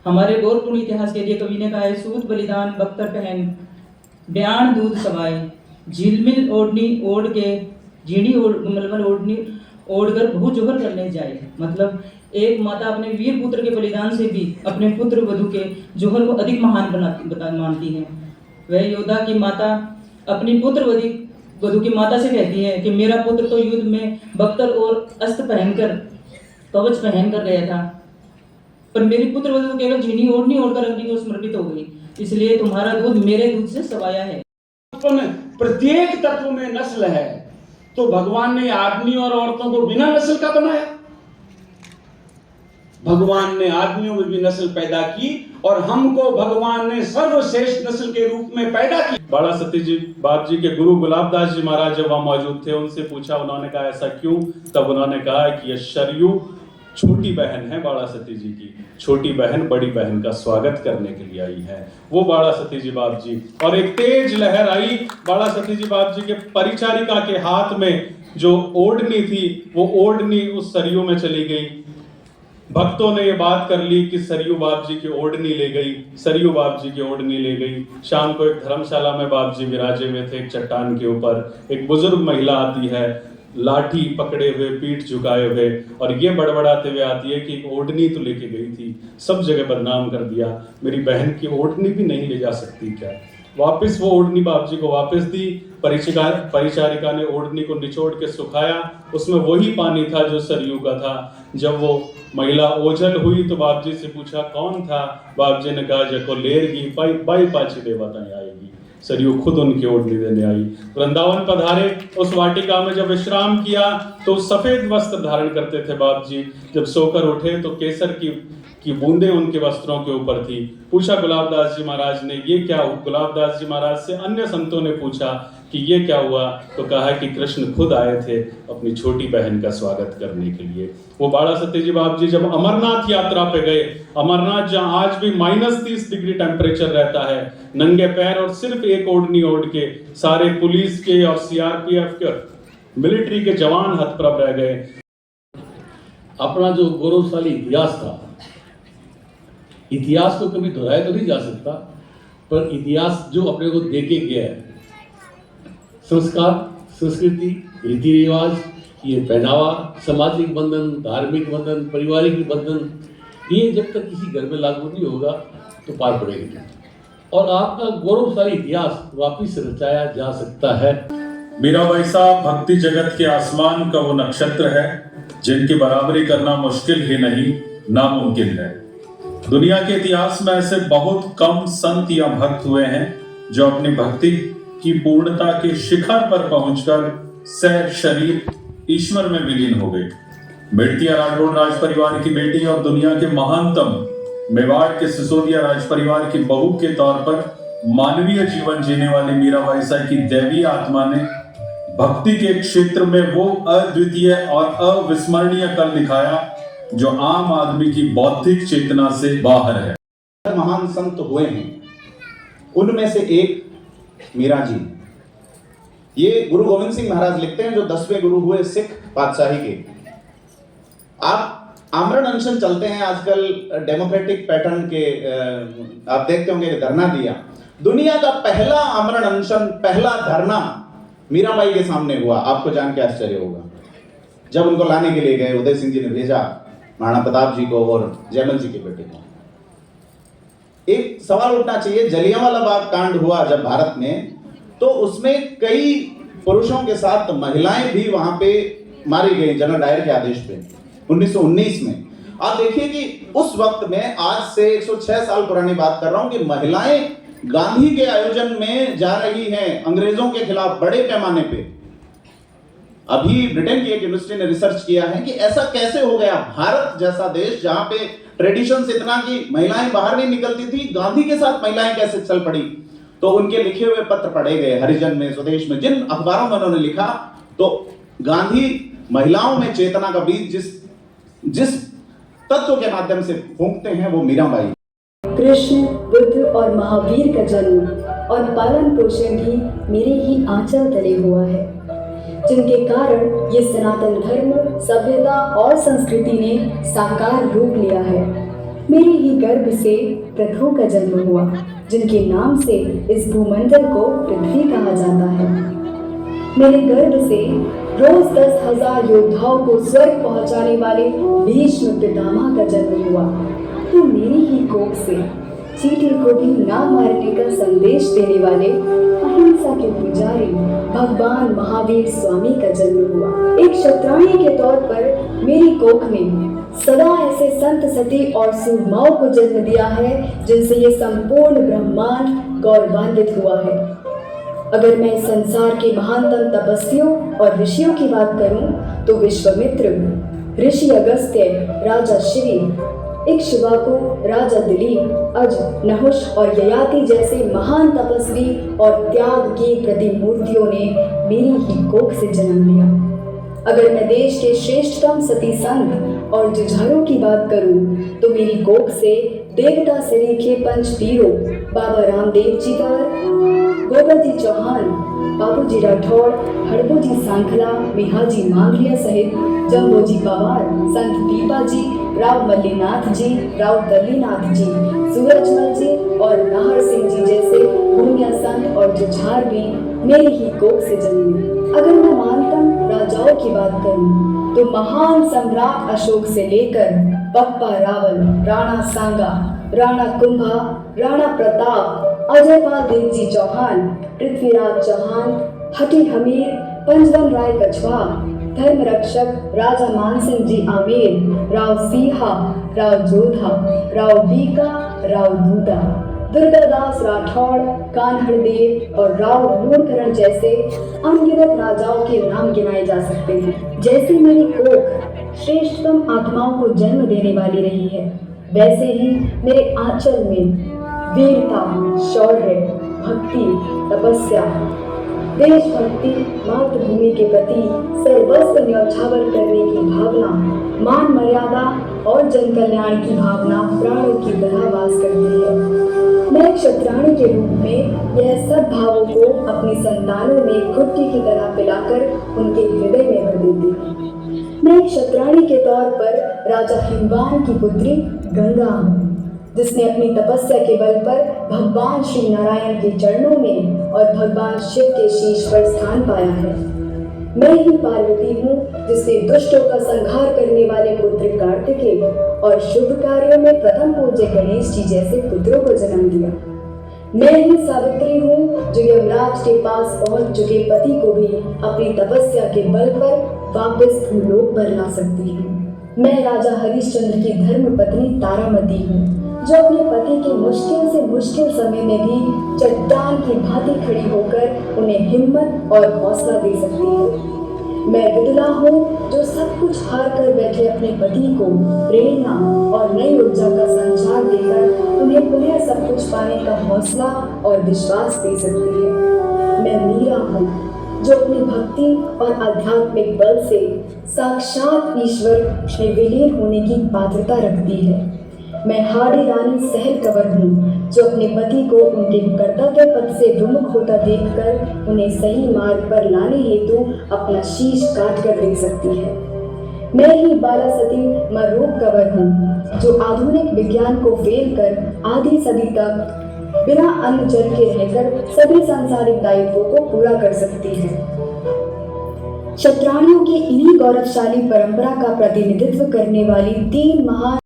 हमारे गौरवपूर्ण इतिहास के लिए कवि ने कहा है, सूत बलिदान बख्तर पहन बयान दूध सवाए, झिलमिल ओढ़नी ओढ़ के झीणी मलमल ओढ़नी ओढ़कर बहु जोहर करने जाए। मतलब एक माता अपने वीर पुत्र के बलिदान से भी अपने पुत्र वधु के जोहर को अधिक महान मानती है। वह योद्धा की माता अपनी पुत्र वधु की माता से कहती है कि मेरा पुत्र तो युद्ध में बख्तर और अस्त्र पहनकर कवच पहनकर गया था, पर मेरी पुत्र वधु केवल झीनी ओढ़नी ओढ़कर अग्नि को समर्पित हो गई, इसलिए तुम्हारा दूध मेरे दूध से सवाया है। प्रत्येक तत्व में नस्ल है, तो भगवान ने आदमी और औरतों को बिना नस्ल का बनाया? भगवान ने आदमियों में भी नस्ल पैदा की और हमको भगवान ने सर्वश्रेष्ठ नस्ल के रूप में पैदा की। बाला सती जी बाप जी के गुरु गुलाबदास जी महाराज जब वहां मौजूद थे, उनसे पूछा, उन्होंने कहा ऐसा क्यों? तब उन्होंने कहा कि यह शरयू छोटी बहन है बाला सती जी की, छोटी बहन बड़ी बहन का स्वागत करने के लिए आई है। वो बाला सती जी बाप जी, और एक तेज लहर आई बाला सती जी बाप जी के परिचारिका के हाथ में, जो ओढ़नी थी वो ओढ़नी उस सरयू में चली गई। भक्तों ने ये बात कर ली कि सरयू बाप जी की ओढ़नी ले गई, सरयू बाप जी की ओढ़नी ले गई। शाम को एक धर्मशाला में बाप जी विराजे हुए थे, एक चट्टान के ऊपर एक बुजुर्ग महिला आती है, लाठी पकड़े हुए, पीठ झुकाए हुए, और ये बड़बड़ाते हुए आती है कि ओढ़नी तो लेके गई थी, सब जगह बदनाम कर दिया, मेरी बहन की ओढ़नी भी नहीं ले जा सकती क्या? वापस वो ओढ़नी बाप जी को वापस दी। परिचारिका ने ओढ़नी को निचोड़ के सुखाया, उसमें वही पानी था जो सरयू का था। जब वो महिला ओझल हुई तो बाप जी से पूछा कौन था? बाप जी ने कहा जको लेरगी बाई पाछी देवताएं आएगी। सरयू खुद उनकी ओढ़नी देने आई। वृंदावन पधारे, उस वाटिका में जब विश्राम किया तो सफेद वस्त्र धारण करते थे बाप जी। जब सोकर उठे तो केसर की बूंदें उनके वस्त्रों के ऊपर थी। पूछा गुलाबदास जी महाराज ने, ये क्या हुआ? गुलाबदास जी महाराज से अन्य संतों ने पूछा कि ये क्या हुआ? तो कहा कि कृष्ण खुद आए थे अपनी छोटी बहन का स्वागत करने के लिए। वो बाला सती जी बाप जी जब अमरनाथ यात्रा पे गए, अमरनाथ जहां आज भी -30 डिग्री टेम्परेचर रहता है, नंगे पैर और सिर्फ एक ओढ़नी ओढ़ के सारे पुलिस के और सीआरपीएफ के मिलिट्री के जवान हतप्रभ रह गए। अपना जो गौरवशाली इतिहास था, इतिहास को कभी दोहराया तो नहीं जा सकता, पर इतिहास जो अपने को देके गया है, संस्कार, संस्कृति, रीति रिवाज, ये पहनावा, सामाजिक बंधन, धार्मिक बंधन, पारिवारिक बंधन, ये जब तक किसी घर में लागू नहीं होगा तो पार पड़ेगा नहीं, और आपका गौरवशाली इतिहास वापिस रचाया जा सकता है। मीराबाई साहब भक्ति जगत के आसमान का वो नक्षत्र है जिनकी बराबरी करना मुश्किल ही नहीं, नामुमकिन है। दुनिया के इतिहास में ऐसे बहुत कम संत या भक्त हुए हैं जो अपनी भक्ति की पूर्णता के शिखर पर पहुंचकर सह शरीर ईश्वर में विलीन हो गए। बेड़तिया राठौड़ राज परिवार की बेटी और दुनिया के महानतम मेवाड़ के सिसोदिया राज परिवार की बहू के तौर पर मानवीय जीवन जीने वाली मीराबाई साहब की दैवीय आत्मा ने भक्ति के क्षेत्र में वो अद्वितीय और अविस्मरणीय कर दिखाया जो आम आदमी की बौद्धिक चेतना से बाहर है। महान संत हुए हैं, उनमें से एक मीरा जी। ये गुरु गोविंद सिंह महाराज लिखते हैं, जो 10वें गुरु हुए सिख पातशाही के। आप आमरण अनशन चलते हैं आजकल डेमोक्रेटिक पैटर्न के, आप देखते होंगे धरना दिया। दुनिया का पहला आमरण अनशन, पहला धरना मीराबाई के सामने हुआ। आपको जान के आश्चर्य होगा, जब उनको लाने के लिए गए, उदय सिंह जी ने भेजा महाराणा प्रताप जी को और जयमल जी के बेटे को। एक सवाल उठना चाहिए, जलियांवाला बाग कांड हुआ जब भारत में, तो उसमें कई पुरुषों के साथ महिलाएं भी वहां पे मारी गई जनरल डायर के आदेश पे 1919 में। आप देखिए कि उस वक्त में, आज से 106 साल पुरानी बात कर रहा हूं, कि महिलाएं गांधी के आयोजन में जा रही हैं अंग्रेजों के खिलाफ बड़े पैमाने पे। अभी ब्रिटेन की एक यूनिवर्सिटी ने रिसर्च किया है कि ऐसा कैसे हो गया, भारत जैसा देश जहां पे ट्रेडिशंस इतना कि महिलाएं बाहर नहीं निकलती थी, गांधी के साथ महिलाएं कैसे चल पड़ी। तो उनके लिखे हुए पत्र पढ़े गए, हरिजन में, स्वदेश में, जिन अखबारों में उन्होंने लिखा, तो गांधी महिलाओं में चेतना का बीज जिस तत्व के माध्यम से फूंकते हैं, वो मीराबाई। कृष्ण, बुद्ध और महावीर का जन्म और पालन पोषण भी मेरे ही आंचल तले हुआ है। जिनके कारण ये सनातन धर्म, सभ्यता और संस्कृति ने साकार रूप लिया है। मेरे ही गर्भ से प्रथु का जन्म हुआ, जिनके नाम से इस भूमंडल को पृथ्वी कहा जाता है। मेरे गर्भ से रोज 10,000 योद्धाओं को स्वर्ग पहुंचाने वाले भीष्म पितामह का जन्म हुआ। तो मेरी ही कोख से चींटी को भी ना मारने का संदेश देने वाले अहिंसा के पुजारी भगवान महावीर स्वामी का जन्म हुआ। एक क्षत्राणी के तौर पर मेरी कोख में सदा ऐसे संत, सती और सूरमाओं को जन्म दिया है जिनसे ये संपूर्ण ब्रह्मांड गौरवान्वित हुआ है। अगर मैं इस संसार के महानतम तपस्वियों और ऋषियों की बात करूं तो विश्वामित्र, ऋषि अगस्त्य, राजा शिवी, इक्ष्वाकु, राजा दिलीप, अज, नहुष और ययाति जैसे महान तपस्वी और त्याग की प्रतिमूर्तियों ने मेरी ही कोख से जन्म लिया। अगर मैं देश के श्रेष्ठतम सती संत और जुझारों की बात करूं तो मेरी कोख से देवता सरीखे पंच वीरों बाबा रामदेव जी पर, गोपाल जी चौहान, बाबू जी राठौड़, हड़बू जी सांखला, मिहाजी मांगलिया सहित जम्बो जी पवार, संत दीपा जी, राव मल्लीनाथ जी, राव दल्लीनाथ जी, सूरजमल जी और नाहर सिंह जी जैसे भूमिया संत और जुझार भी मेरी ही कोख से जन्मे। अगर मैं महानतम राजाओं की बात करूं तो महान सम्राट अशोक से लेकर पप्पा रावल, राणा सांगा, राणा कुंभा, राणा प्रताप, अजयपाल देव जी चौहान, पृथ्वीराज चौहान, हटी हमीर, पंजवन राय कछवा, धर्म रक्षक राजा मानसिंह जी आमेर, राव सिंहा, राव जोधा, राव बीका, राव दूधा, दुर्गादास राठौड़, कान्हड़देव और राव लूणकरण जैसे अनगिनत राजाओं के नाम गिनाए जा सकते हैं। जैसे मेरी कोख श्रेष्ठतम आत्माओं को जन्म देने वाली रही है, वैसे ही मेरे आंचल में वीरता, शौर्य, भक्ति, तपस्या, देशभक्ति, मातृभूमि के प्रति सर्वस्व न्यौछावर करने की भावना, मान मर्यादा और जन कल्याण की भावना प्राणों की तरह वास करती है। मैं एक क्षत्राणी के रूप में यह सब भावों को अपनी संतानों में घुट्टी की तरह पिलाकर उनके हृदय में भर देती हूँ। मैं एक क्षत्राणी के तौर पर राजा हिमवान की पुत्री गंगा हूँ, जिसने अपनी तपस्या के बल पर भगवान श्री नारायण के चरणों में और भगवान शिव के शीश पर स्थान पाया है। मैं ही पार्वती हूँ, जिसने दुष्टों का संहार करने वाले पुत्र कार्तिकेय और शुभ कार्यों में प्रथम पूज्य गणेश जी जैसे पुत्रों को जन्म दिया। मैं ही सावित्री हूँ, जो यमराज के पास पहुँच चुके पति को भी अपनी तपस्या के बल पर वापस भूलोक पर ला सकती हूँ। मैं राजा हरिश्चंद्र की धर्म पत्नी तारामती हूँ, जो अपने पति के मुश्किल से मुश्किल समय में भी चट्टान की भांति खड़ी होकर उन्हें हिम्मत और हौसला दे सकती है। मैं विदुला हूँ, जो सब कुछ हार कर बैठे अपने पति को प्रेरणा और नई ऊर्जा का संचार देकर उन्हें पुनः सब कुछ पाने का हौसला और विश्वास दे सकती है। मैं मीरा हूँ, जो अपनी भक्ति और आध्यात्मिक बल से साक्षात ईश्वर में विलीन होने की पात्रता रखती है। मैं हाड़ी रानी सहल कंवर हूँ, जो अपने पति को उनके कर्तव्य पथ से विमुख होता देखकर उन्हें सही मार्ग पर लाने हेतु अपना शीश काट कर दे सकती है। मैं ही बालासती मरूप कंवर हूँ, जो आधुनिक विज्ञान को फेल कर आधी सदी तक बिना अन्न जल के रहकर सभी सांसारिक दायित्वों को पूरा कर सकती है। क्षत्राणियों की इन्हीं गौरवशाली परंपरा का प्रतिनिधित्व करने वाली 3 महान